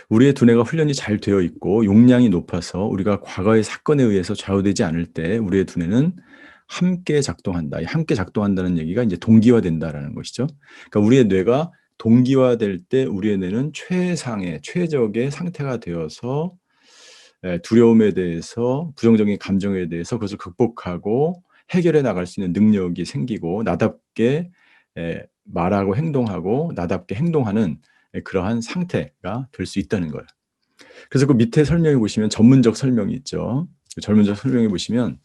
우리의 두뇌가 훈련이 잘 되어 있고 용량이 높아서 우리가 과거의 사건에 의해서 좌우되지 않을 때 우리의 두뇌는 함께 작동한다. 이 함께 작동한다는 얘기가 이제 동기화된다라는 것이죠. 그러니까 우리의 뇌가 동기화될 때 우리의 뇌는 최상의 최적의 상태가 되어서 두려움에 대해서 부정적인 감정에 대해서 그것을 극복하고 해결해 나갈 수 있는 능력이 생기고 나답게 말하고 행동하고 나답게 행동하는 그러한 상태가 될 수 있다는 거예요. 그래서 그 밑에 설명해 보시면 전문적 설명이 있죠. 그 전문적 설명해 보시면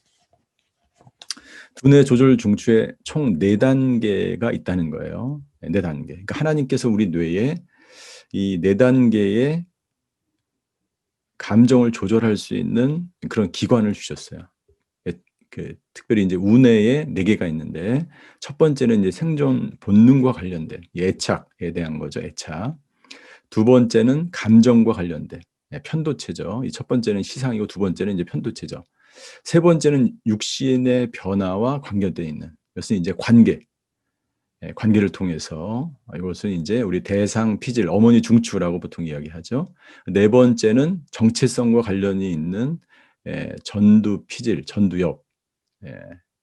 두뇌 조절 중추에 총 4단계가 있다는 거예요. 4단계. 그러니까 하나님께서 우리 뇌에 이 4단계의 감정을 조절할 수 있는 그런 기관을 주셨어요. 특별히 이제 우뇌에 4개가 있는데 첫 번째는 이제 생존 본능과 관련된 애착에 대한 거죠. 애착. 두 번째는 감정과 관련된 편도체죠. 이 첫 번째는 시상이고 두 번째는 이제 편도체죠. 세 번째는 육신의 변화와 관계되어 있는 이것은 이제 관계. 관계를 통해서 이것은 이제 우리 대상 피질, 어머니 중추라고 보통 이야기하죠. 네 번째는 정체성과 관련이 있는 전두 피질, 전두엽,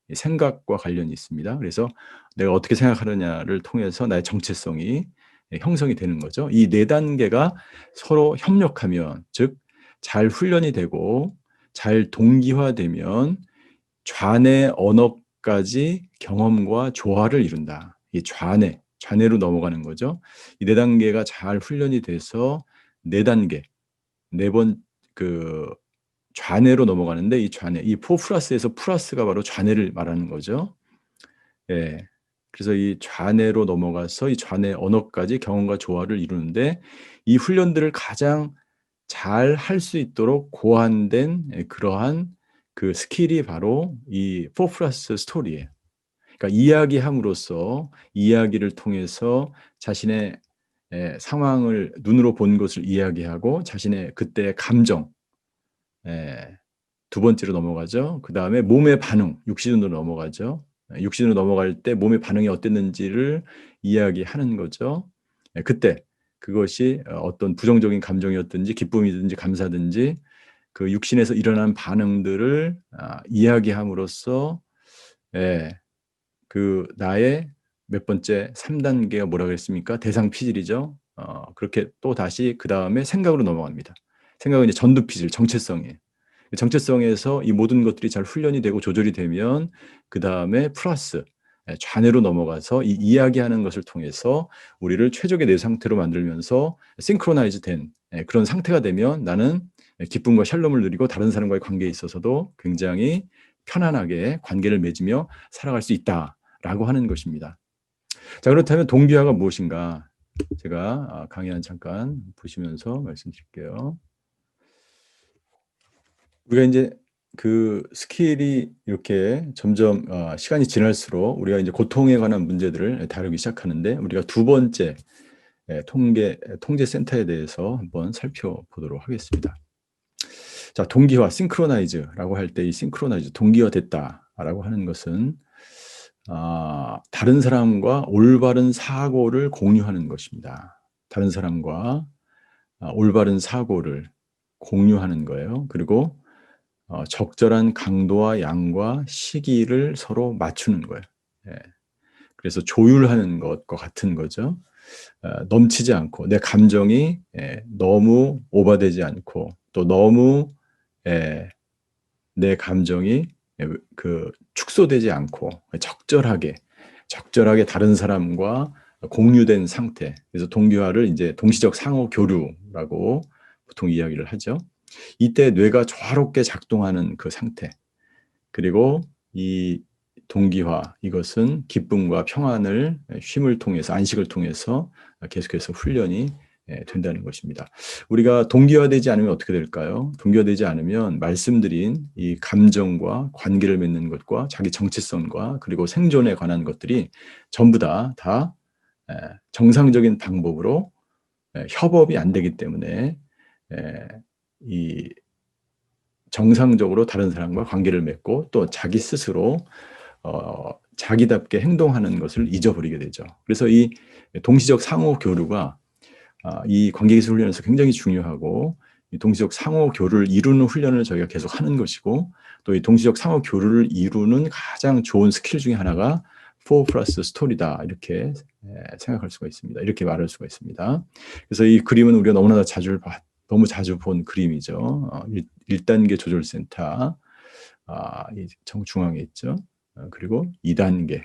이 생각과 관련이 있습니다. 그래서 내가 어떻게 생각하느냐를 통해서 나의 정체성이 형성이 되는 거죠. 이 4단계가 서로 협력하면, 즉 잘 훈련이 되고 잘 동기화되면 좌뇌 언어까지 경험과 조화를 이룬다. 이 좌뇌로 넘어가는 거죠. 이 4단계가 잘 훈련이 돼서 4단계, 4번 그 좌뇌로 넘어가는데 이 좌뇌, 이 4 플러스에서 플러스가 바로 좌뇌를 말하는 거죠. 예. 그래서 이 좌뇌로 넘어가서 이 좌뇌 언어까지 경험과 조화를 이루는데 이 훈련들을 가장 잘 할 수 있도록 고안된 그러한 그 스킬이 바로 이 4 플러스 스토리예요. 그러니까 이야기함으로써 이야기를 통해서 자신의 상황을 눈으로 본 것을 이야기하고 자신의 그때의 감정, 두 번째로 넘어가죠. 그다음에 몸의 반응, 육신으로 넘어가죠. 육신으로 넘어갈 때 몸의 반응이 어땠는지를 이야기하는 거죠. 그때 그것이 어떤 부정적인 감정이었든지 기쁨이든지 감사든지 그 육신에서 일어난 반응들을 이야기함으로써 그 나의 몇 번째 3단계가 뭐라 그랬습니까? 대상 피질이죠. 그렇게 또다시 그다음에 생각으로 넘어갑니다. 생각은 이제 전두 피질, 정체성이에요. 정체성에서 이 모든 것들이 잘 훈련이 되고 조절이 되면 그다음에 플러스 좌뇌로 넘어가서 이 이야기하는 것을 통해서 우리를 최적의 내 상태로 만들면서 싱크로나이즈 된 그런 상태가 되면 나는 기쁨과 샬롬을 누리고 다른 사람과의 관계에 있어서도 굉장히 편안하게 관계를 맺으며 살아갈 수 있다라고 하는 것입니다. 자, 그렇다면 동기화가 무엇인가? 제가 강의 잠깐 보시면서 말씀드릴게요. 우리가 이제 그 스킬이 이렇게 점점 시간이 지날수록 우리가 이제 고통에 관한 문제들을 다루기 시작하는데 우리가 두 번째 통제 센터에 대해서 한번 살펴보도록 하겠습니다. 자, 동기화, 싱크로나이즈라고 할 때 이 싱크로나이즈, 동기화됐다라고 하는 것은 다른 사람과 올바른 사고를 공유하는 것입니다. 다른 사람과 올바른 사고를 공유하는 거예요. 그리고 적절한 강도와 양과 시기를 서로 맞추는 거예요. 예. 그래서 조율하는 것과 같은 거죠. 넘치지 않고 내 감정이 너무 오버되지 않고 또 너무 내 감정이 그 축소되지 않고 적절하게 다른 사람과 공유된 상태. 그래서 동기화를 이제 동시적 상호 교류라고 보통 이야기를 하죠. 이때 뇌가 조화롭게 작동하는 그 상태. 그리고 이 동기화, 이것은 기쁨과 평안을 쉼을 통해서 안식을 통해서 계속해서 훈련이 된다는 것입니다. 우리가 동기화되지 않으면 어떻게 될까요? 동기화되지 않으면 말씀드린 이 감정과 관계를 맺는 것과 자기 정체성과 그리고 생존에 관한 것들이 전부 다 정상적인 방법으로 협업이 안 되기 때문에 이 정상적으로 다른 사람과 관계를 맺고 또 자기 스스로 자기답게 행동하는 것을 잊어버리게 되죠. 그래서 이 동시적 상호 교류가 이 관계기술 훈련에서 굉장히 중요하고, 이 동시적 상호 교류를 이루는 훈련을 저희가 계속 하는 것이고, 또 이 동시적 상호 교류를 이루는 가장 좋은 스킬 중에 하나가 4 플러스 스토리다, 이렇게 생각할 수가 있습니다. 이렇게 말할 수가 있습니다. 그래서 이 그림은 우리가 너무 자주 본 그림이죠. 1단계 조절센터, 이 정중앙에 있죠. 그리고 2단계,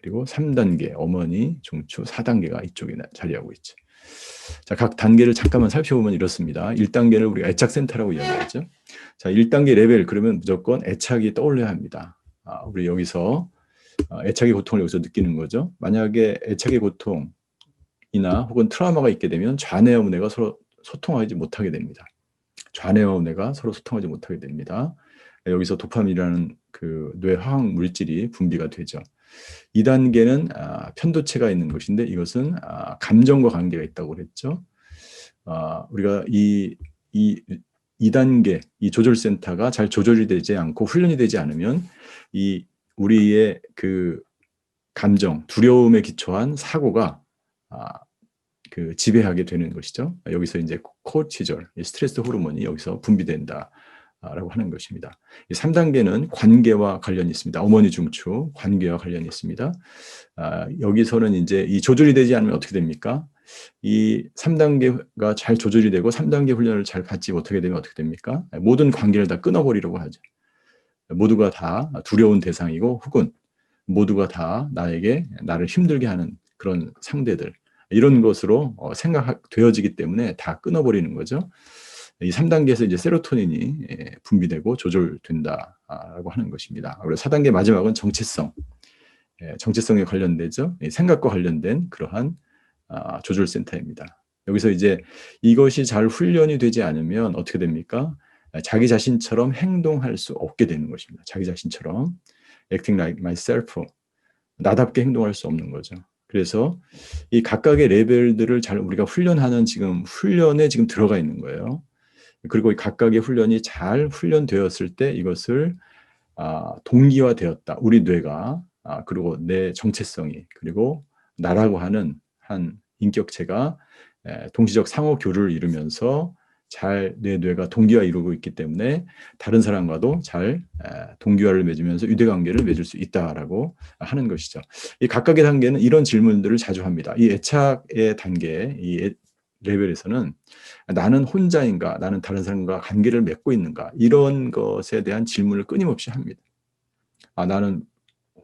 그리고 3단계 어머니, 중추, 4단계가 이쪽에 자리하고 있죠. 자, 각 단계를 잠깐만 살펴보면 이렇습니다. 1단계를 우리가 애착센터라고 이야기하죠. 자, 1단계 레벨, 그러면 무조건 애착이 떠올려야 합니다. 우리 여기서 애착의 고통을 여기서 느끼는 거죠. 만약에 애착의 고통이나 혹은 트라우마가 있게 되면 좌뇌와 우뇌가 서로 소통하지 못하게 됩니다. 좌뇌와 우뇌가 서로 소통하지 못하게 됩니다. 여기서 도파민이라는 그 뇌 화학 물질이 분비가 되죠. 2단계는 편도체가 있는 것인데, 이것은 감정과 관계가 있다고 그랬죠. 우리가 이 2단계 이 조절센터가 잘 조절이 되지 않고 훈련이 되지 않으면 이 우리의 그 감정, 두려움에 기초한 사고가 그 지배하게 되는 것이죠. 여기서 이제 코르티졸, 스트레스 호르몬이 여기서 분비된다 라고 하는 것입니다. 3단계는 관계와 관련이 있습니다. 어머니 중추, 관계와 관련이 있습니다. 여기서는 이제 이 조절이 되지 않으면 어떻게 됩니까? 이 3단계가 잘 조절이 되고 3단계 훈련을 잘 받지 못하게 되면 어떻게 됩니까? 모든 관계를 다 끊어버리려고 하죠. 모두가 다 두려운 대상이고, 혹은 모두가 다 나를 힘들게 하는 그런 상대들, 이런 것으로 생각되어지기 때문에 다 끊어버리는 거죠. 이 3단계에서 이제 세로토닌이 분비되고 조절된다라고 하는 것입니다. 그리고 4단계 마지막은 정체성. 정체성에 관련되죠. 생각과 관련된 그러한 조절센터입니다. 여기서 이제 이것이 잘 훈련이 되지 않으면 어떻게 됩니까? 자기 자신처럼 행동할 수 없게 되는 것입니다. 자기 자신처럼 acting like myself, 나답게 행동할 수 없는 거죠. 그래서 이 각각의 레벨들을 잘 우리가 훈련에 지금 들어가 있는 거예요. 그리고 이 각각의 훈련이 잘 훈련되었을 때 이것을 동기화되었다. 우리 뇌가, 그리고 내 정체성이, 그리고 나라고 하는 한 인격체가 동시적 상호 교류를 이루면서 잘 내 뇌가 동기화 이루고 있기 때문에 다른 사람과도 잘 동기화를 맺으면서 유대관계를 맺을 수 있다라고 하는 것이죠. 이 각각의 단계는 이런 질문들을 자주 합니다. 이 애착의 단계, 이 레벨에서는 나는 혼자인가, 나는 다른 사람과 관계를 맺고 있는가, 이런 것에 대한 질문을 끊임없이 합니다. 나는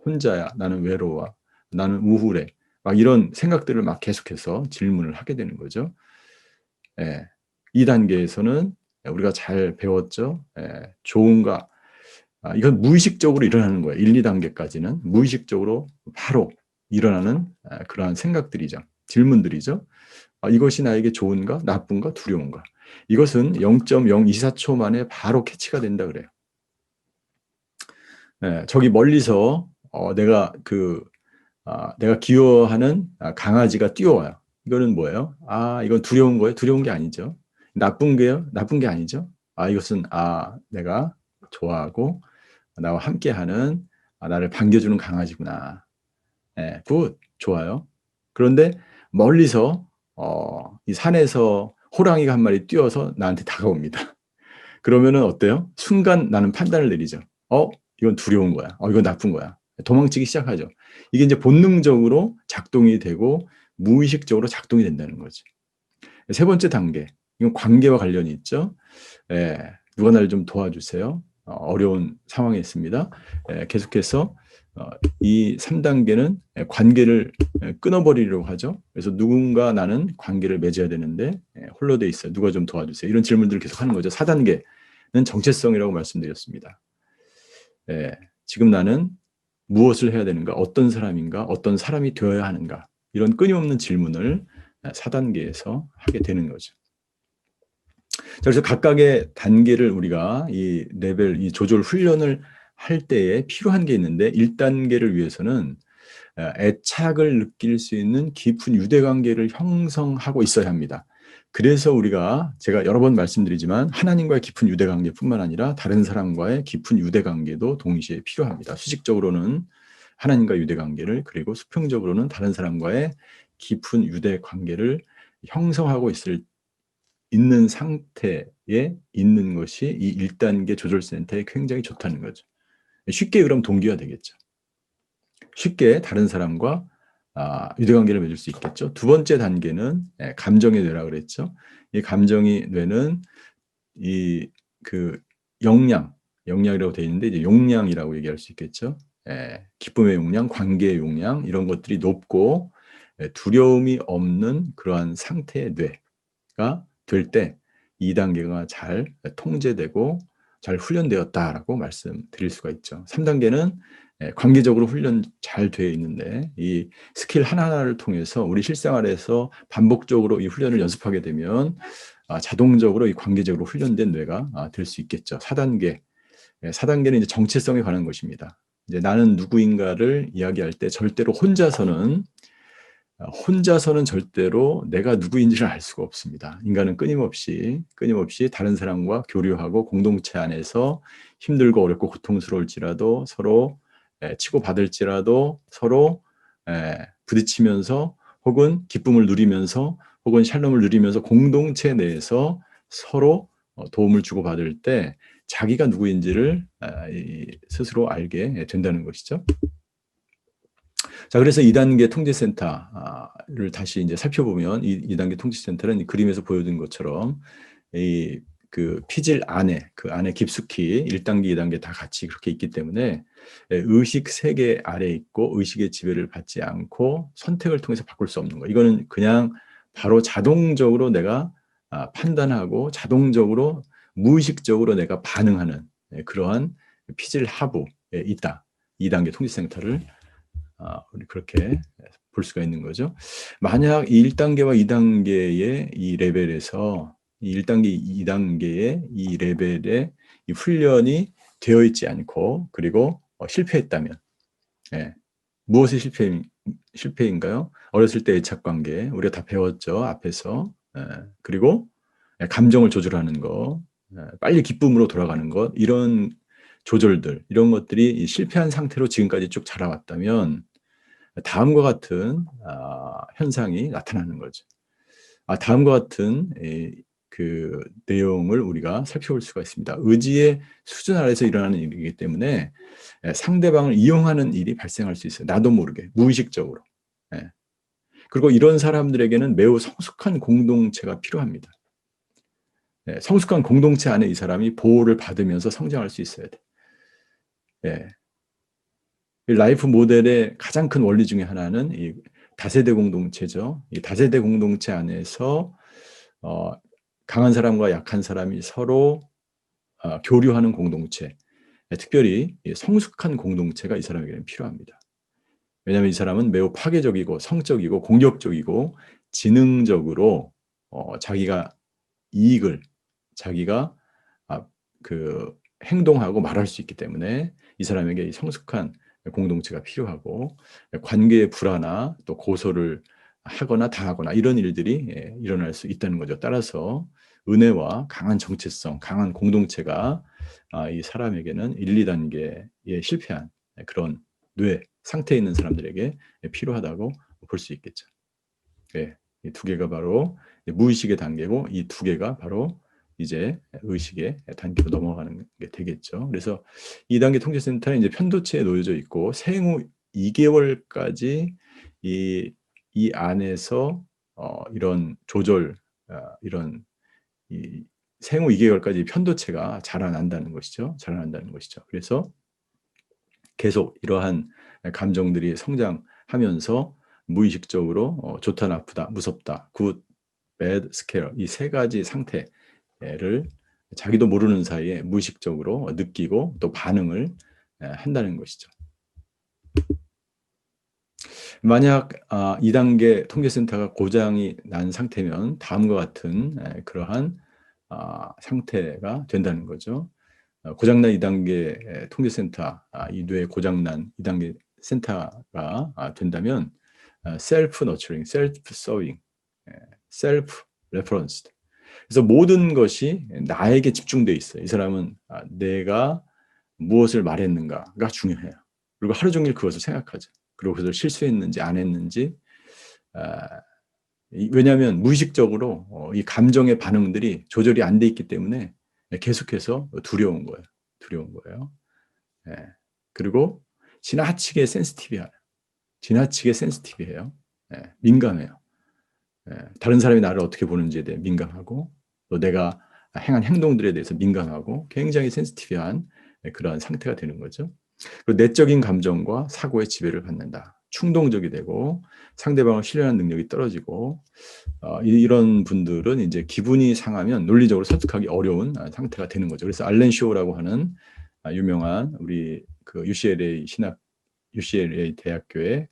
혼자야, 나는 외로워, 나는 우울해, 막 이런 생각들을 막 계속해서 질문을 하게 되는 거죠. 2단계에서는 우리가 잘 배웠죠. 좋은가, 이건 무의식적으로 일어나는 거예요. 1, 2단계까지는 무의식적으로 바로 일어나는 그러한 생각들이죠. 질문들이죠. 이것이 나에게 좋은가, 나쁜가, 두려운가. 이것은 0.024초 만에 바로 캐치가 된다 그래요. 저기 멀리서 내가 기어하는 강아지가 뛰어와요. 이거는 뭐예요? 이건 두려운 거예요? 두려운 게 아니죠. 나쁜 게요? 나쁜 게 아니죠. 이것은 내가 좋아하고 나와 함께하는, 나를 반겨주는 강아지구나. 굿, 좋아요. 그런데 멀리서 이 산에서 호랑이가 한 마리 뛰어서 나한테 다가옵니다. 그러면은 어때요? 순간 나는 판단을 내리죠. 이건 두려운 거야. 이건 나쁜 거야. 도망치기 시작하죠. 이게 이제 본능적으로 작동이 되고 무의식적으로 작동이 된다는 거죠. 세 번째 단계, 이건 관계와 관련이 있죠. 누가 나를 좀 도와주세요. 어려운 상황에 있습니다. 계속해서 이 3단계는 관계를 끊어버리려고 하죠. 그래서 누군가 나는 관계를 맺어야 되는데 홀로 돼 있어요. 누가 좀 도와주세요. 이런 질문들을 계속 하는 거죠. 4단계는 정체성이라고 말씀드렸습니다. 지금 나는 무엇을 해야 되는가? 어떤 사람인가? 어떤 사람이 되어야 하는가? 이런 끊임없는 질문을 4단계에서 하게 되는 거죠. 그래서 각각의 단계를 우리가 이 레벨, 이 조절 훈련을 할 때에 필요한 게 있는데, 1단계를 위해서는 애착을 느낄 수 있는 깊은 유대관계를 형성하고 있어야 합니다. 그래서 제가 여러 번 말씀드리지만 하나님과의 깊은 유대관계뿐만 아니라 다른 사람과의 깊은 유대관계도 동시에 필요합니다. 수직적으로는 하나님과 유대관계를, 그리고 수평적으로는 다른 사람과의 깊은 유대관계를 형성하고 있는 상태에 있는 것이 이 1단계 조절센터에 굉장히 좋다는 거죠. 쉽게 그럼 동기화 되겠죠. 쉽게 다른 사람과 유대관계를 맺을 수 있겠죠. 두 번째 단계는 감정의 뇌라 그랬죠. 이 감정의 뇌는 그 역량이라고 되어 있는데 이제 용량이라고 얘기할 수 있겠죠. 기쁨의 용량, 관계의 용량 이런 것들이 높고 두려움이 없는 그러한 상태의 뇌가 될 때 2단계가 잘 통제되고 잘 훈련되었다라고 말씀드릴 수가 있죠. 3단계는 관계적으로 훈련 잘 되어 있는데 이 스킬 하나하나를 통해서 우리 실생활에서 반복적으로 이 훈련을 연습하게 되면 자동적으로 이 관계적으로 훈련된 뇌가 될 수 있겠죠. 4단계. 4단계는 이제 정체성에 관한 것입니다. 이제 나는 누구인가를 이야기할 때 절대로 혼자서는 절대로 내가 누구인지를 알 수가 없습니다. 인간은 끊임없이 다른 사람과 교류하고 공동체 안에서 힘들고 어렵고 고통스러울지라도 서로 치고받을지라도 서로 부딪히면서 혹은 기쁨을 누리면서 혹은 샬롬을 누리면서 공동체 내에서 서로 도움을 주고받을 때 자기가 누구인지를 스스로 알게 된다는 것이죠. 자, 그래서 2단계 통제센터를 다시 이제 살펴보면 이 2단계 통제센터는 그림에서 보여준 것처럼 그 피질 안에 그 안에 깊숙이 1단계, 2단계 다 같이 그렇게 있기 때문에 의식 세계 아래에 있고 의식의 지배를 받지 않고 선택을 통해서 바꿀 수 없는 거. 이거는 그냥 바로 자동적으로 내가 판단하고 자동적으로 무의식적으로 내가 반응하는 그러한 피질 하부에 있다. 2단계 통제센터를 우리 그렇게 볼 수가 있는 거죠. 만약 1단계와 2단계의 이 레벨에서 1단계, 2단계의 이 레벨에 이 훈련이 되어 있지 않고 그리고 실패했다면 무엇이 실패인가요? 어렸을 때 애착관계 우리가 다 배웠죠. 앞에서. 그리고 감정을 조절하는 거, 빨리 기쁨으로 돌아가는 것 이런 조절들 이런 것들이 실패한 상태로 지금까지 쭉 자라왔다면 다음과 같은 현상이 나타나는 거죠. 다음과 같은 그 내용을 우리가 살펴볼 수가 있습니다. 의지의 수준 아래서 일어나는 일이기 때문에 상대방을 이용하는 일이 발생할 수 있어요. 나도 모르게 무의식적으로. 그리고 이런 사람들에게는 매우 성숙한 공동체가 필요합니다. 성숙한 공동체 안에 이 사람이 보호를 받으면서 성장할 수 있어야 돼. 라이프 모델의 가장 큰 원리 중에 하나는 이 다세대 공동체죠. 이 다세대 공동체 안에서 강한 사람과 약한 사람이 서로 교류하는 공동체, 특별히 성숙한 공동체가 이 사람에게는 필요합니다. 왜냐하면 이 사람은 매우 파괴적이고 성적이고 공격적이고 지능적으로 자기가 이익을 자기가 그 행동하고 말할 수 있기 때문에 이 사람에게 이 성숙한 공동체가 필요하고 관계의 불화나 또 고소를 하거나 당하거나 이런 일들이 일어날 수 있다는 거죠. 따라서 은혜와 강한 정체성, 강한 공동체가 이 사람에게는 1, 2단계에 실패한 그런 뇌 상태에 있는 사람들에게 필요하다고 볼 수 있겠죠. 이 두 개가 바로 무의식의 단계고 이 두 개가 바로 이제 의식의 단계로 넘어가는 게 되겠죠. 그래서 2단계 통제센터는 이제 편도체에 놓여져 있고 생후 2개월까지 이 안에서 이런 조절, 이런 이 생후 2개월까지 편도체가 자라난다는 것이죠. 자라난다는 것이죠. 그래서 계속 이러한 감정들이 성장하면서 무의식적으로 좋다, 나쁘다, 무섭다, 굿, bad, scare 이 세 가지 상태를 자기도 모르는 사이에 무의식적으로 느끼고 또 반응을 한다는 것이죠. 만약 2단계 통계센터가 고장이 난 상태면 다음과 같은 그러한 상태가 된다는 거죠. 고장난 2단계 통계센터, 이 뇌 고장난 2단계 센터가 된다면 셀프 너처링, 셀프 서빙, 셀프 레퍼런스. 그래서 모든 것이 나에게 집중돼 있어요. 이 사람은 내가 무엇을 말했는가가 중요해요. 그리고 하루 종일 그것을 생각하죠. 그리고 그것을 실수했는지 안 했는지 왜냐하면 무의식적으로 이 감정의 반응들이 조절이 안 돼 있기 때문에 계속해서 두려운 거예요. 두려운 거예요. 예. 그리고 지나치게 센시티브해요. 지나치게 센시티브해요. 예. 민감해요. 예. 다른 사람이 나를 어떻게 보는지에 대해 민감하고 또 내가 행한 행동들에 대해서 민감하고 굉장히 센시티브한 그러한 상태가 되는 거죠. 그리고 내적인 감정과 사고의 지배를 받는다. 충동적이 되고 상대방을 신뢰하는 능력이 떨어지고 이런 분들은 이제 기분이 상하면 논리적으로 설득하기 어려운 상태가 되는 거죠. 그래서 알렌 쇼라고 하는 유명한 우리 그 UCLA 대학교의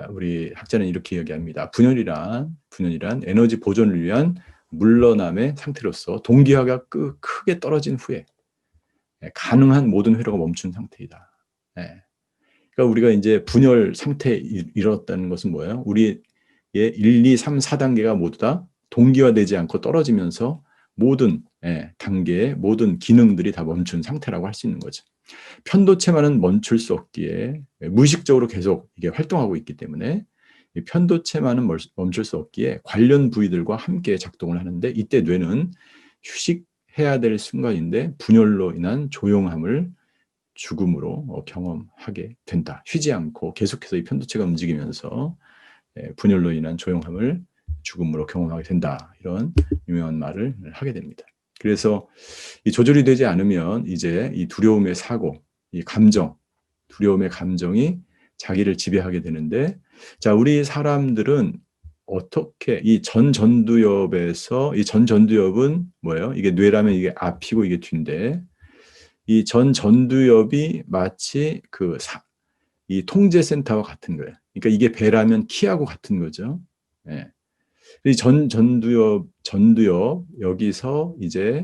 우리 학자는 이렇게 이야기합니다. 분열이란 에너지 보존을 위한 물러남의 상태로서 동기화가 크게 떨어진 후에 가능한 모든 회로가 멈춘 상태이다. 예. 그러니까 우리가 이제 분열 상태에 이르렀다는 것은 뭐예요? 우리의 1, 2, 3, 4단계가 모두 다 동기화되지 않고 떨어지면서 모든 단계의 모든 기능들이 다 멈춘 상태라고 할 수 있는 거죠. 편도체만은 멈출 수 없기에 무의식적으로 계속 이게 활동하고 있기 때문에 이 편도체만은 멈출 수 없기에 관련 부위들과 함께 작동을 하는데 이때 뇌는 휴식해야 될 순간인데 분열로 인한 조용함을 죽음으로 경험하게 된다. 쉬지 않고 계속해서 이 편도체가 움직이면서 분열로 인한 조용함을 죽음으로 경험하게 된다. 이런 유명한 말을 하게 됩니다. 그래서 이 조절이 되지 않으면 이제 이 두려움의 사고, 이 감정, 두려움의 감정이 자기를 지배하게 되는데, 자, 우리 사람들은 어떻게 이 전두엽에서 이 전두엽은 뭐예요? 이게 뇌라면 이게 앞이고 이게 뒤인데, 이 전두엽이 마치 이 통제센터와 같은 거예요. 그러니까 이게 배라면 키하고 같은 거죠. 예. 이 전두엽 여기서 이제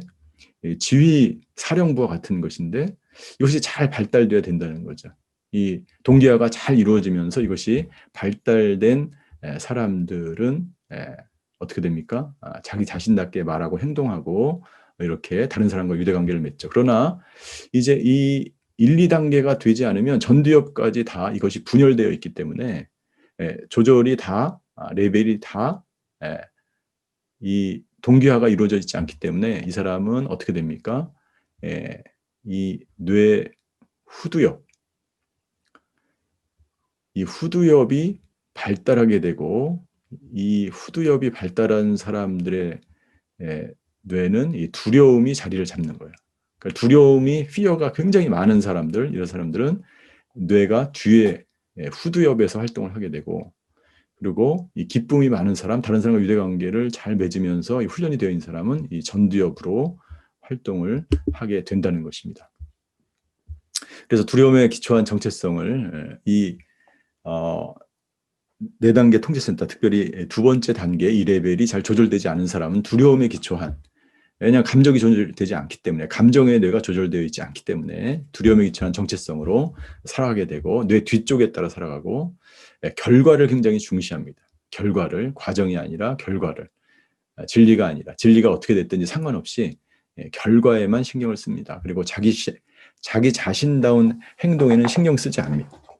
지휘 사령부와 같은 것인데 이것이 잘 발달돼야 된다는 거죠. 이 동기화가 잘 이루어지면서 이것이 발달된 사람들은 어떻게 됩니까? 자기 자신답게 말하고 행동하고 이렇게 다른 사람과 유대관계를 맺죠. 그러나 이제 이 1, 2단계가 되지 않으면 전두엽까지 다 이것이 분열되어 있기 때문에 조절이 다 레벨이 다 이 동기화가 이루어져 있지 않기 때문에 이 사람은 어떻게 됩니까? 이 뇌 후두엽, 이 후두엽이 발달하게 되고 이 후두엽이 발달한 사람들의 뇌는 이 두려움이 자리를 잡는 거예요. 그러니까 두려움이 fear가 굉장히 많은 사람들, 이런 사람들은 뇌가 뒤에 후두엽에서 활동을 하게 되고 그리고 이 기쁨이 많은 사람, 다른 사람과 유대관계를 잘 맺으면서 훈련이 되어 있는 사람은 이 전두엽으로 활동을 하게 된다는 것입니다. 그래서 두려움에 기초한 정체성을 이 4단계 통제센터, 특별히 두 번째 단계 이 레벨이 잘 조절되지 않은 사람은 두려움에 기초한 왜냐하면 감정이 조절되지 않기 때문에 감정의 뇌가 조절되어 있지 않기 때문에 두려움에 기초한 정체성으로 살아가게 되고 뇌 뒤쪽에 따라 살아가고 결과를 굉장히 중시합니다. 결과를 과정이 아니라 결과를 진리가 아니라 진리가 어떻게 됐든지 상관없이 결과에만 신경을 씁니다. 그리고 자기 자신다운 행동에는 신경 쓰지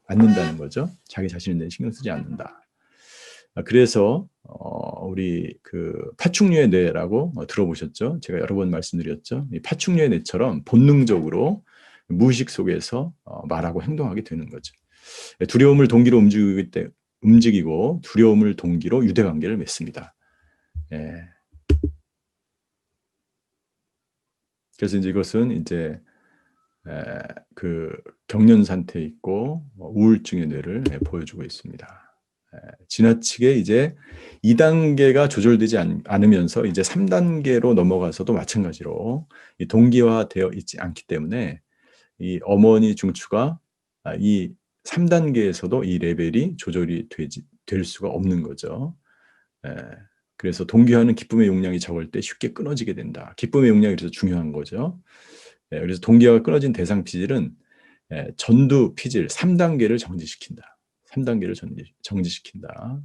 않는다는 거죠. 자기 자신에 대해 신경 쓰지 않는다. 그래서 우리 그 파충류의 뇌라고 들어보셨죠? 제가 여러 번 말씀드렸죠. 이 파충류의 뇌처럼 본능적으로 무의식 속에서 말하고 행동하게 되는 거죠. 두려움을 동기로 움직이고 두려움을 동기로 유대관계를 맺습니다. 예. 그래서 이제 이것은 이제 그 경련 상태에 있고 우울증의 뇌를 보여주고 있습니다. 지나치게 이제 2단계가 조절되지 않으면서 이제 3단계로 넘어가서도 마찬가지로 이 동기화되어 있지 않기 때문에 이 어머니 중추가 이 3단계에서도 이 레벨이 조절이 될 수가 없는 거죠. 그래서 동기화는 기쁨의 용량이 적을 때 쉽게 끊어지게 된다. 기쁨의 용량이 그래서 중요한 거죠. 그래서 동기화가 끊어진 대상 피질은 전두 피질 3단계를 정지시킨다. 3단계를 정지시킨다.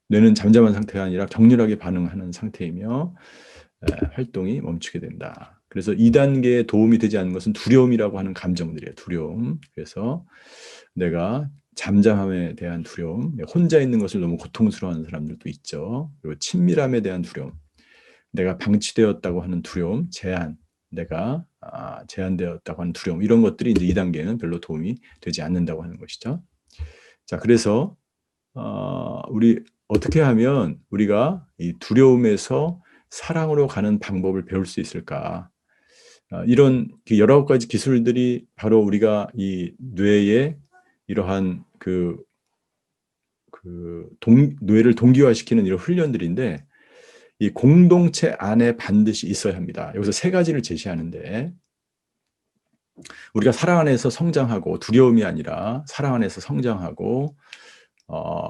뇌는 잠잠한 상태가 아니라 격렬하게 반응하는 상태이며 활동이 멈추게 된다. 그래서 2단계에 도움이 되지 않는 것은 두려움이라고 하는 감정들이에요. 두려움. 그래서 내가 잠잠함에 대한 두려움, 혼자 있는 것을 너무 고통스러워하는 사람들도 있죠. 그리고 친밀함에 대한 두려움, 내가 방치되었다고 하는 두려움, 내가 제한되었다고 하는 두려움, 이런 것들이 이제 2단계는 별로 도움이 되지 않는다고 하는 것이죠. 자, 그래서 우리 어떻게 하면 우리가 이 두려움에서 사랑으로 가는 방법을 배울 수 있을까? 이런 여러 가지 기술들이 바로 우리가 이 뇌의 이러한 뇌를 동기화시키는 이런 훈련들인데, 이 공동체 안에 반드시 있어야 합니다. 여기서 3가지를 제시하는데, 우리가 사랑 안에서 성장하고, 두려움이 아니라 사랑 안에서 성장하고,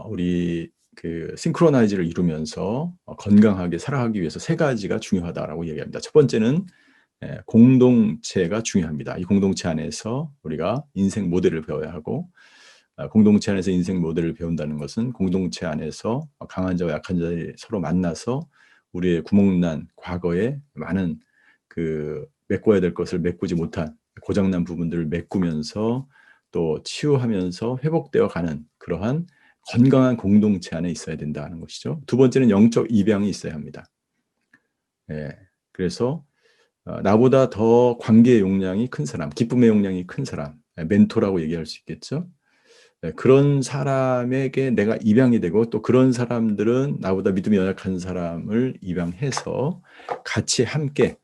우리 싱크로나이즈를 이루면서 건강하게 살아가기 위해서 3가지가 중요하다라고 얘기합니다. 첫 번째는 공동체가 중요합니다. 이 공동체 안에서 우리가 인생 모델을 배워야 하고, 공동체 안에서 인생 모델을 배운다는 것은 공동체 안에서 강한 자와 약한 자들이 서로 만나서 우리의 구멍난 과거에 많은 메꿔야 될 것을 메꾸지 못한 고장난 부분들을 메꾸면서 또 치유하면서 회복되어 가는 그러한 건강한 공동체 안에 있어야 된다는 것이죠. 두 번째는 영적 입양이 있어야 합니다. 그래서 나보다 더 관계의 용량이 큰 사람, 기쁨의 용량이 큰 사람, 멘토라고 얘기할 수 있겠죠. 그런 사람에게 내가 입양이 되고, 또 그런 사람들은 나보다 믿음이 연약한 사람을 입양해서 같이 함께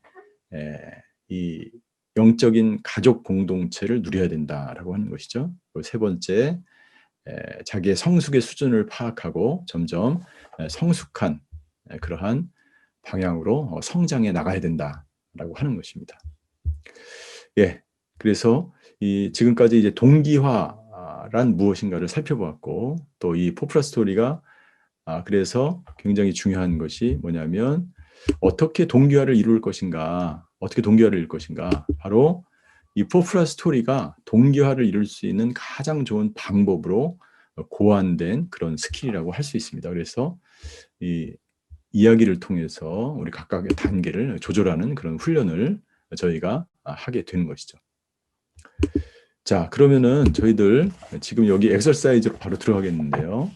이 영적인 가족 공동체를 누려야 된다라고 하는 것이죠. 그리고 3번째, 자기의 성숙의 수준을 파악하고 점점 성숙한 그러한 방향으로 성장해 나가야 된다라고 하는 것입니다. 그래서 지금까지 이제 동기화란 무엇인가를 살펴보았고, 또 이 포프라 스토리가 그래서 굉장히 중요한 것이 뭐냐면, 어떻게 동기화를 이룰 것인가, 바로 이 포프라 스토리가 동기화를 이룰 수 있는 가장 좋은 방법으로 고안된 그런 스킬이라고 할 수 있습니다. 그래서 이 이야기를 통해서 우리 각각의 단계를 조절하는 그런 훈련을 저희가 하게 되는 것이죠. 자, 그러면은 저희들 지금 여기 엑서사이즈로 바로 들어가겠는데요.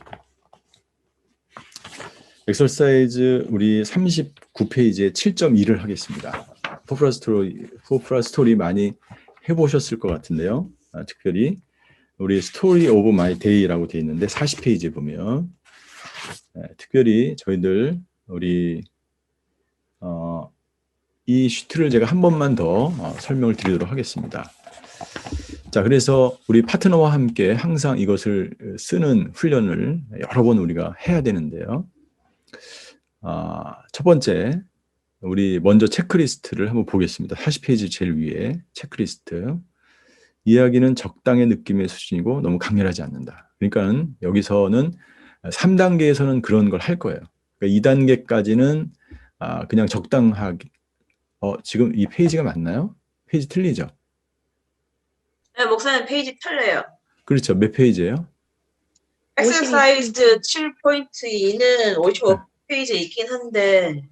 엑서사이즈 우리 39페이지에 7.2를 하겠습니다. 포프라 스토리 많이 해보셨을 것 같은데요. 특별히 우리 스토리 오브 마이 데이라고 되어 있는데 40페이지에 보면 특별히 저희들 우리 이 시트를 제가 한 번만 더 설명을 드리도록 하겠습니다. 자, 그래서 우리 파트너와 함께 항상 이것을 쓰는 훈련을 여러 번 우리가 해야 되는데요. 첫 번째, 우리 먼저 체크리스트를 한번 보겠습니다. 40페이지 제일 위에 체크리스트. 이야기는 적당의 느낌의 수준이고 너무 강렬하지 않는다. 그러니까 여기서는 3단계에서는 그런 걸 할 거예요. 그러니까 2단계까지는 그냥 적당하게. 지금 이 페이지가 맞나요? 페이지 틀리죠? 네, 목사님 페이지 틀려요. 그렇죠. 몇 페이지예요? 엑서사이즈 7.2는 55페이지에 있긴 한데,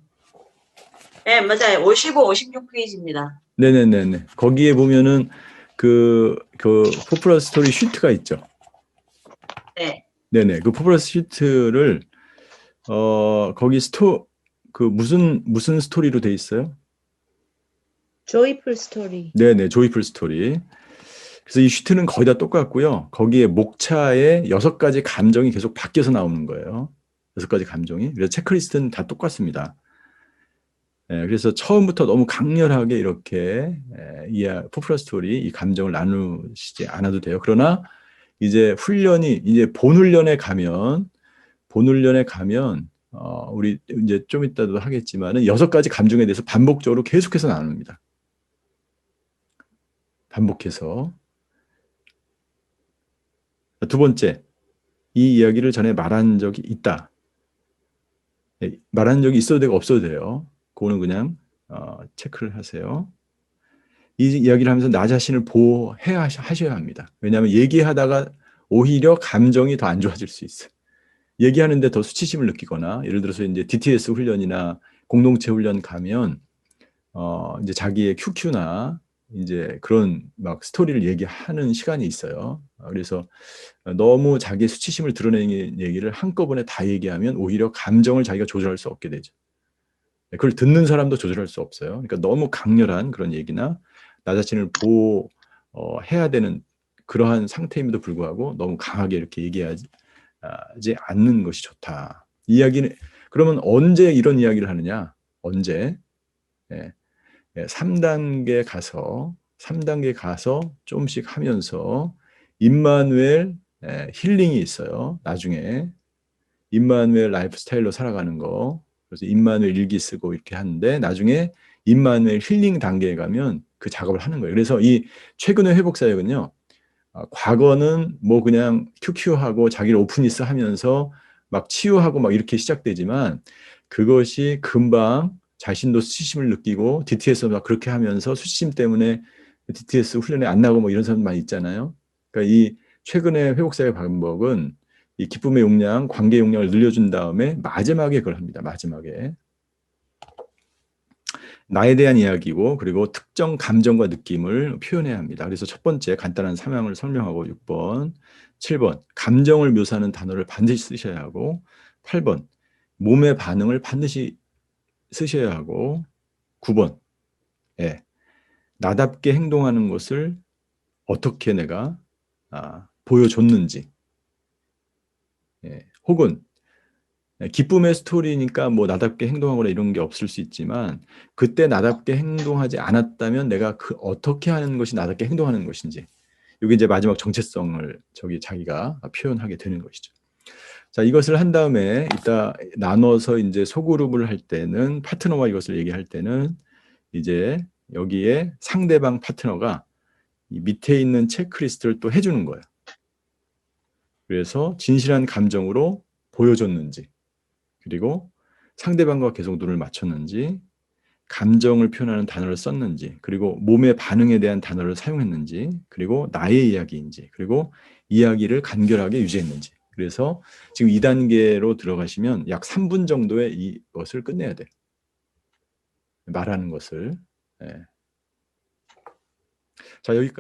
네, 맞아요. 55, 56페이지입니다. 네네네네. 거기에 보면은 포플러 스토리 시트가 있죠. 네. 네네. 그 포플러 시트를 거기 무슨 스토리로 돼 있어요? 조이풀 스토리. 네네. 조이풀 스토리. 그래서 이 시트는 거의 다 똑같고요. 거기에 목차에 6가지 감정이 계속 바뀌어서 나오는 거예요. 6가지 감정이. 그래서 체크리스트는 다 똑같습니다. 그래서 처음부터 너무 강렬하게 이렇게 포플러 스토리 이 감정을 나누시지 않아도 돼요. 그러나 이제 본훈련에 가면 우리 이제 좀 이따도 하겠지만은 6가지 감정에 대해서 반복적으로 계속해서 나눕니다. 반복해서. 두 번째, 이 이야기를 전에 말한 적이 있다. 말한 적이 있어도 되고 없어도 돼요. 그거는 그냥 체크를 하세요. 이 이야기를 하면서 나 자신을 하셔야 합니다. 왜냐하면 얘기하다가 오히려 감정이 더 안 좋아질 수 있어요. 얘기하는데 더 수치심을 느끼거나, 예를 들어서 이제 DTS 훈련이나 공동체 훈련 가면 이제 자기의 QQ나 이제 그런 막 스토리를 얘기하는 시간이 있어요. 그래서 너무 자기의 수치심을 드러내는 얘기를 한꺼번에 다 얘기하면 오히려 감정을 자기가 조절할 수 없게 되죠. 그걸 듣는 사람도 조절할 수 없어요. 그러니까 너무 강렬한 그런 얘기나 나 자신을 보호해야 되는 그러한 상태임에도 불구하고 너무 강하게 이렇게 얘기하지 않는 것이 좋다. 이야기는 그러면 언제 이런 이야기를 하느냐? 언제? 예, 3단계 가서 조금씩 하면서 임마누엘 힐링이 있어요. 나중에 임마누엘 라이프 스타일로 살아가는 거. 그래서 임마누엘 일기 쓰고 이렇게 하는데 나중에 임마누엘 힐링 단계에 가면 그 작업을 하는 거예요. 그래서 이 최근의 회복 사역은요. 과거는 뭐 그냥 큐큐하고 자기를 오픈니스 하면서 막 치유하고 막 이렇게 시작되지만 그것이 금방 자신도 수치심을 느끼고 DTS 막 그렇게 하면서 수치심 때문에 DTS 훈련에 안 나고 뭐 이런 사람 많이 있잖아요. 그러니까 이 최근의 회복사의 방법은 이 기쁨의 용량, 관계 용량을 늘려준 다음에 마지막에 그걸 합니다. 마지막에. 나에 대한 이야기고 그리고 특정 감정과 느낌을 표현해야 합니다. 그래서 첫 번째 간단한 상황을 설명하고 6번, 7번 감정을 묘사하는 단어를 반드시 쓰셔야 하고 8번 몸의 반응을 반드시 쓰셔야 하고 9번 나답게 행동하는 것을 어떻게 내가 보여줬는지 혹은 기쁨의 스토리니까 뭐 나답게 행동하거나 이런 게 없을 수 있지만 그때 나답게 행동하지 않았다면 내가 그 어떻게 하는 것이 나답게 행동하는 것인지 이게 이제 마지막 정체성을 자기가 표현하게 되는 것이죠. 자, 이것을 한 다음에 이따 나눠서 이제 소그룹을 할 때는 파트너와 이것을 얘기할 때는 이제 여기에 상대방 파트너가 이 밑에 있는 체크리스트를 또 해주는 거예요. 그래서 진실한 감정으로 보여줬는지 그리고 상대방과 계속 눈을 맞췄는지 감정을 표현하는 단어를 썼는지 그리고 몸의 반응에 대한 단어를 사용했는지 그리고 나의 이야기인지 그리고 이야기를 간결하게 유지했는지 그래서 지금 2단계로 들어가시면 약 3분 정도의 이것을 끝내야 돼요. 말하는 것을. 자, 여기까지.